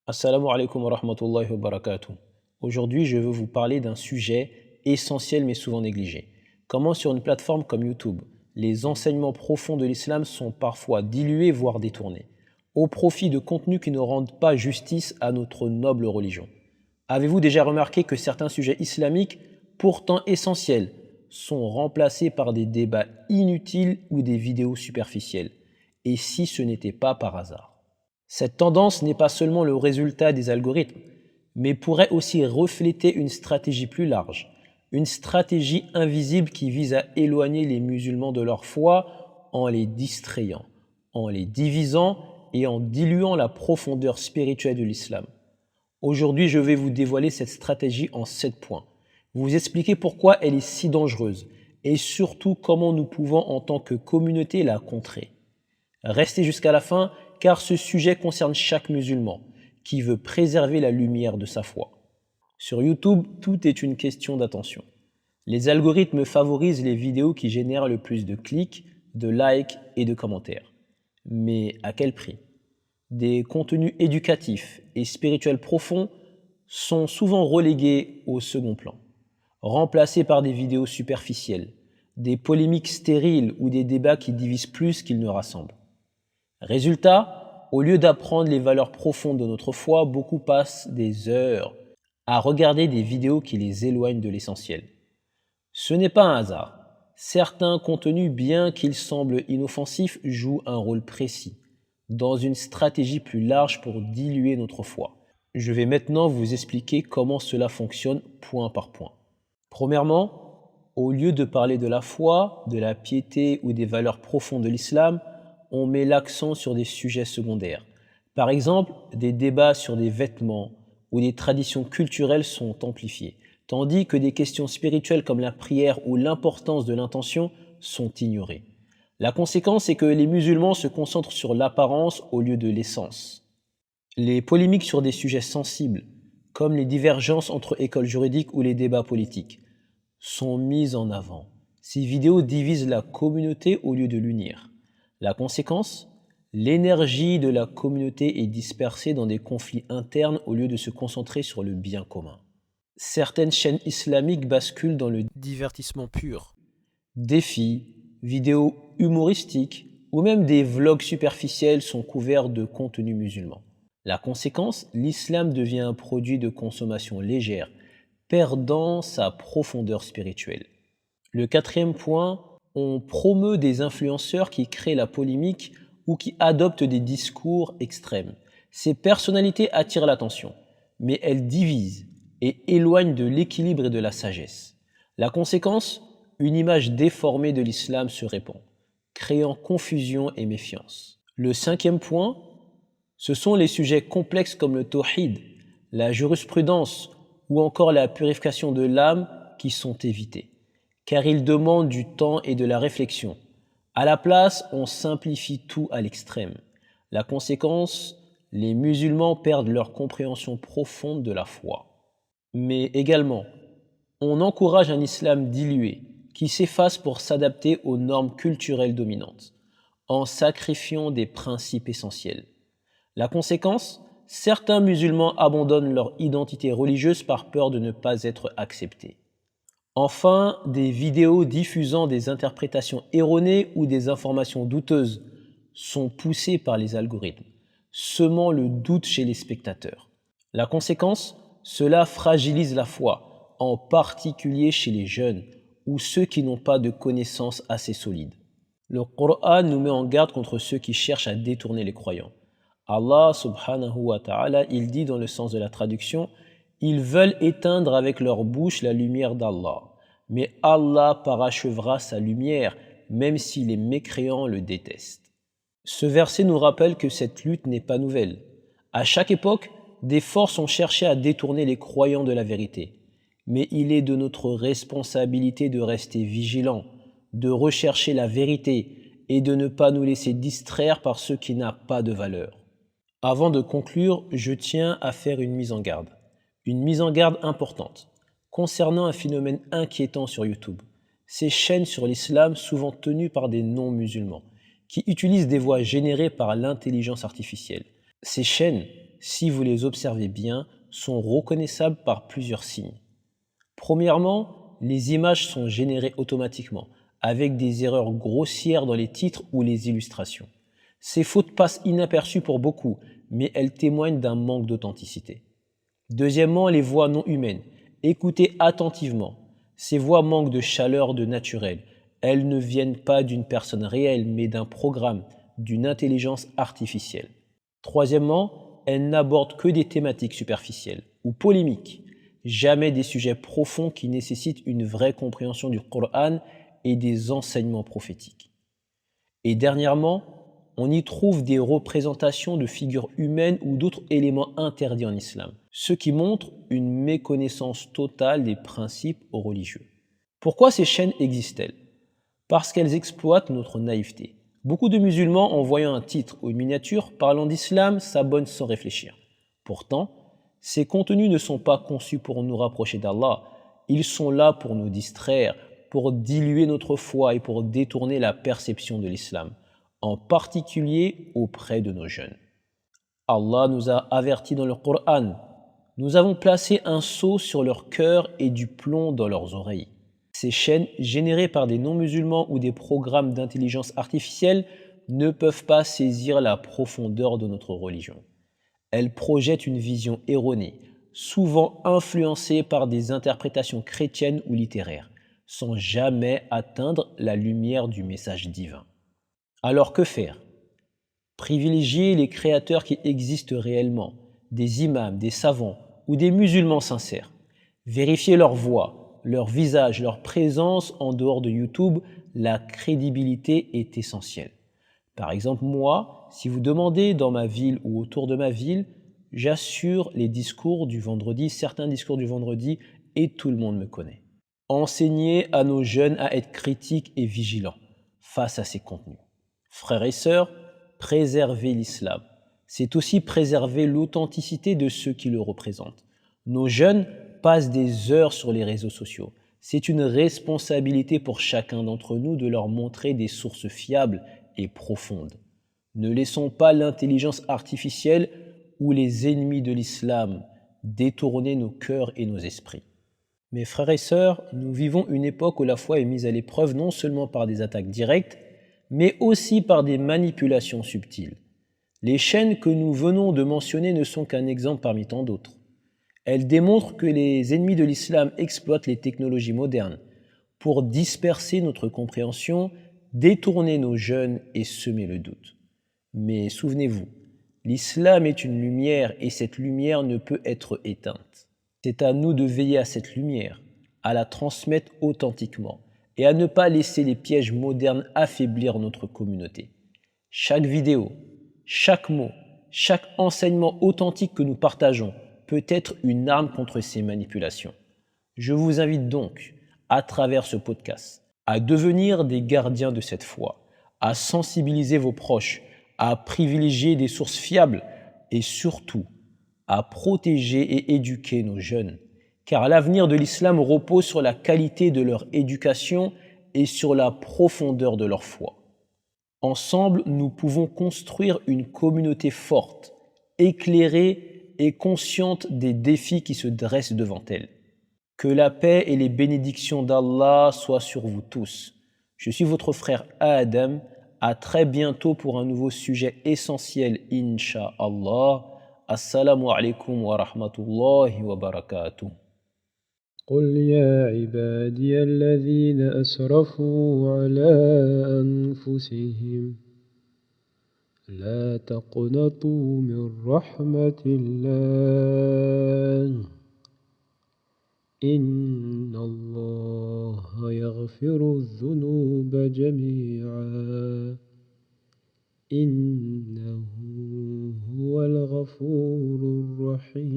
Assalamu alaikum wa rahmatullahi wa barakatuh. Aujourd'hui, je veux vous parler d'un sujet essentiel mais souvent négligé. Comment sur une plateforme comme YouTube, les enseignements profonds de l'islam sont parfois dilués voire détournés, au profit de contenus qui ne rendent pas justice à notre noble religion. Avez-vous déjà remarqué que certains sujets islamiques, pourtant essentiels, sont remplacés par des débats inutiles ou des vidéos superficielles? Et si ce n'était pas par hasard? Cette tendance n'est pas seulement le résultat des algorithmes, mais pourrait aussi refléter une stratégie plus large, une stratégie invisible qui vise à éloigner les musulmans de leur foi en les distrayant, en les divisant et en diluant la profondeur spirituelle de l'islam. Aujourd'hui, je vais vous dévoiler cette stratégie en 7 points, vous expliquer pourquoi elle est si dangereuse et surtout comment nous pouvons en tant que communauté la contrer. Restez jusqu'à la fin car ce sujet concerne chaque musulman qui veut préserver la lumière de sa foi. Sur YouTube, tout est une question d'attention. Les algorithmes favorisent les vidéos qui génèrent le plus de clics, de likes et de commentaires. Mais à quel prix? Des contenus éducatifs et spirituels profonds sont souvent relégués au second plan, remplacés par des vidéos superficielles, des polémiques stériles ou des débats qui divisent plus qu'ils ne rassemblent. Résultat, au lieu d'apprendre les valeurs profondes de notre foi, beaucoup passent des heures à regarder des vidéos qui les éloignent de l'essentiel. Ce n'est pas un hasard. Certains contenus, bien qu'ils semblent inoffensifs, jouent un rôle précis, dans une stratégie plus large pour diluer notre foi. Je vais maintenant vous expliquer comment cela fonctionne point par point. Premièrement, au lieu de parler de la foi, de la piété ou des valeurs profondes de l'islam, on met l'accent sur des sujets secondaires. Par exemple, des débats sur des vêtements ou des traditions culturelles sont amplifiés, tandis que des questions spirituelles comme la prière ou l'importance de l'intention sont ignorées. La conséquence est que les musulmans se concentrent sur l'apparence au lieu de l'essence. Les polémiques sur des sujets sensibles, comme les divergences entre écoles juridiques ou les débats politiques, sont mises en avant. Ces vidéos divisent la communauté au lieu de l'unir. La conséquence? L'énergie de la communauté est dispersée dans des conflits internes au lieu de se concentrer sur le bien commun. Certaines chaînes islamiques basculent dans le divertissement pur. Défis, vidéos humoristiques ou même des vlogs superficiels sont couverts de contenu musulman. La conséquence? L'islam devient un produit de consommation légère, perdant sa profondeur spirituelle. Le quatrième point, on promeut des influenceurs qui créent la polémique ou qui adoptent des discours extrêmes. Ces personnalités attirent l'attention, mais elles divisent et éloignent de l'équilibre et de la sagesse. La conséquence? Une image déformée de l'islam se répand, créant confusion et méfiance. Le cinquième point, ce sont les sujets complexes comme le tawhid, la jurisprudence ou encore la purification de l'âme qui sont évités, car ils demandent du temps et de la réflexion. À la place, on simplifie tout à l'extrême. La conséquence, les musulmans perdent leur compréhension profonde de la foi. Mais également, on encourage un islam dilué, qui s'efface pour s'adapter aux normes culturelles dominantes, en sacrifiant des principes essentiels. La conséquence? Certains musulmans abandonnent leur identité religieuse par peur de ne pas être acceptés. Enfin, des vidéos diffusant des interprétations erronées ou des informations douteuses sont poussées par les algorithmes, semant le doute chez les spectateurs. La conséquence? Cela fragilise la foi, en particulier chez les jeunes ou ceux qui n'ont pas de connaissances assez solides. Le Coran nous met en garde contre ceux qui cherchent à détourner les croyants. Allah subhanahu wa ta'ala, il dit dans le sens de la traduction, ils veulent éteindre avec leur bouche la lumière d'Allah. Mais Allah parachèvera sa lumière, même si les mécréants le détestent. Ce verset nous rappelle que cette lutte n'est pas nouvelle. À chaque époque, des forces ont cherché à détourner les croyants de la vérité. Mais il est de notre responsabilité de rester vigilants, de rechercher la vérité et de ne pas nous laisser distraire par ce qui n'a pas de valeur. Avant de conclure, je tiens à faire une mise en garde. Une mise en garde importante concernant un phénomène inquiétant sur YouTube. Ces chaînes sur l'islam, souvent tenues par des non-musulmans, qui utilisent des voix générées par l'intelligence artificielle. Ces chaînes si vous les observez bien, sont reconnaissables par plusieurs signes. Premièrement, les images sont générées automatiquement, avec des erreurs grossières dans les titres ou les illustrations. Ces fautes passent inaperçues pour beaucoup, mais elles témoignent d'un manque d'authenticité. Deuxièmement, les voix non humaines. Écoutez attentivement. Ces voix manquent de chaleur de naturel. Elles ne viennent pas d'une personne réelle, mais d'un programme, d'une intelligence artificielle. Troisièmement, elles n'abordent que des thématiques superficielles ou polémiques, jamais des sujets profonds qui nécessitent une vraie compréhension du Coran et des enseignements prophétiques. Et dernièrement, on y trouve des représentations de figures humaines ou d'autres éléments interdits en islam, ce qui montre une méconnaissance totale des principes religieux. Pourquoi ces chaînes existent-elles? Parce qu'elles exploitent notre naïveté. Beaucoup de musulmans, en voyant un titre ou une miniature parlant d'islam, s'abonnent sans réfléchir. Pourtant, ces contenus ne sont pas conçus pour nous rapprocher d'Allah, ils sont là pour nous distraire, pour diluer notre foi et pour détourner la perception de l'islam, en particulier auprès de nos jeunes. Allah nous a avertis dans le Coran. Nous avons placé un sceau sur leur cœur et du plomb dans leurs oreilles. Ces chaînes, générées par des non-musulmans ou des programmes d'intelligence artificielle, ne peuvent pas saisir la profondeur de notre religion. Elles projettent une vision erronée, souvent influencée par des interprétations chrétiennes ou littéraires, sans jamais atteindre la lumière du message divin. Alors que faire? Privilégier les créateurs qui existent réellement, des imams, des savants ou des musulmans sincères. Vérifier leur voix, leur visage, leur présence en dehors de YouTube, la crédibilité est essentielle. Par exemple, moi, si vous demandez dans ma ville ou autour de ma ville, j'assure les discours du vendredi, certains discours du vendredi, et tout le monde me connaît. Enseigner à nos jeunes à être critiques et vigilants face à ces contenus. Frères et sœurs, préserver l'islam, c'est aussi préserver l'authenticité de ceux qui le représentent. Nos jeunes passent des heures sur les réseaux sociaux. C'est une responsabilité pour chacun d'entre nous de leur montrer des sources fiables et profondes. Ne laissons pas l'intelligence artificielle ou les ennemis de l'islam détourner nos cœurs et nos esprits. Mes frères et sœurs, nous vivons une époque où la foi est mise à l'épreuve non seulement par des attaques directes, mais aussi par des manipulations subtiles. Les chaînes que nous venons de mentionner ne sont qu'un exemple parmi tant d'autres. Elles démontrent que les ennemis de l'islam exploitent les technologies modernes pour disperser notre compréhension, détourner nos jeunes et semer le doute. Mais souvenez-vous, l'islam est une lumière et cette lumière ne peut être éteinte. C'est à nous de veiller à cette lumière, à la transmettre authentiquement et à ne pas laisser les pièges modernes affaiblir notre communauté. Chaque vidéo, chaque mot, chaque enseignement authentique que nous partageons peut être une arme contre ces manipulations. Je vous invite donc, à travers ce podcast, à devenir des gardiens de cette foi, à sensibiliser vos proches, à privilégier des sources fiables et surtout à protéger et éduquer nos jeunes, car l'avenir de l'islam repose sur la qualité de leur éducation et sur la profondeur de leur foi. Ensemble, nous pouvons construire une communauté forte, éclairée et consciente des défis qui se dressent devant elle. Que la paix et les bénédictions d'Allah soient sur vous tous. Je suis votre frère Adam. À très bientôt pour un nouveau sujet essentiel, Inch'Allah. Assalamu alaikum wa rahmatullahi wa barakatuh. قل يا عبادي الذين أسرفوا على أنفسهم لا تقنطوا من رحمة الله إن الله يغفر الذنوب جميعا إنه هو الغفور الرحيم